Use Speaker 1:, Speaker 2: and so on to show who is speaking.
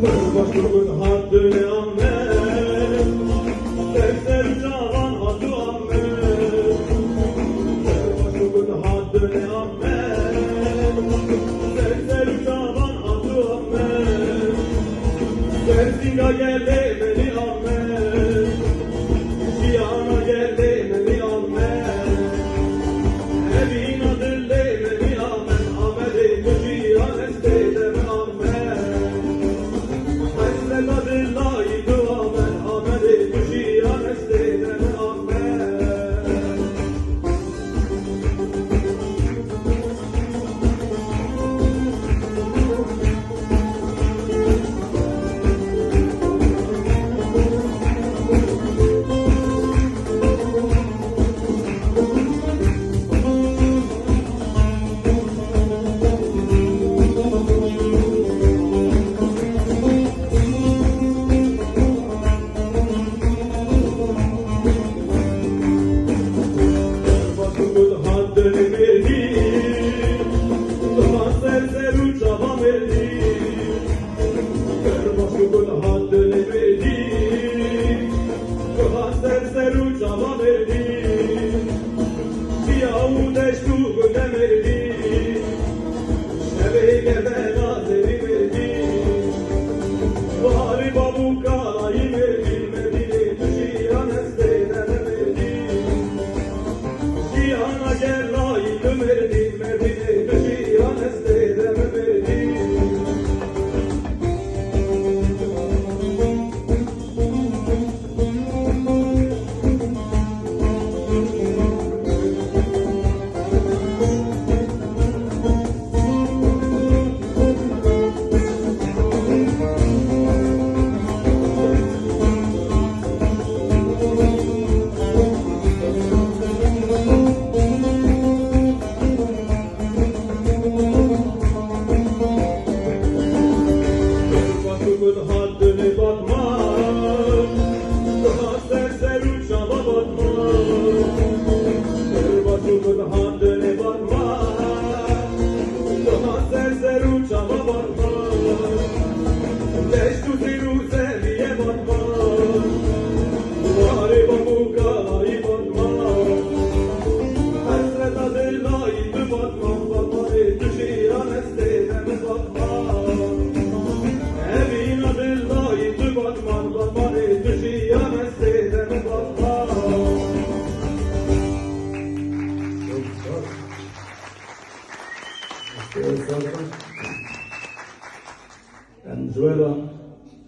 Speaker 1: Başımın haddini ammer, derser cavan adı ammer. Başımın haddini ammer, derser cavan adı ammer. Dersinga geldi beni ammer, Şiyana geldi beni ammer. Evin adı beni ammer, ameli Şiyan esteyde mi ammer. Kadırlaydı amel, ameli düşüyan esteyden amel. Haddini verdi, daha serser uçağa verdi. Başımın haddini verdi, daha serser uçağa verdi. Siyahu deştuğuna verdi, şebeyle benazeri verdi. Bari babu kalayı verdi, Medine düşüyan esteyden verdi. Şiyana gel layıkı verdi, Medine düşüyan esteyden verdi. Başımın haddini bakma, daha serser uçağa bakma. Başımın haddini bakma, daha serser uçağa bakma. Leş tutuyor seviye bakma, bari babu kalayı bakma. Hasret adırlaydı bakma, bakmayı düşüyan esteyden bakma. Evin adırlaydı bakman, bakmayı düşüyan esteyden bakma.
Speaker 2: Venezuela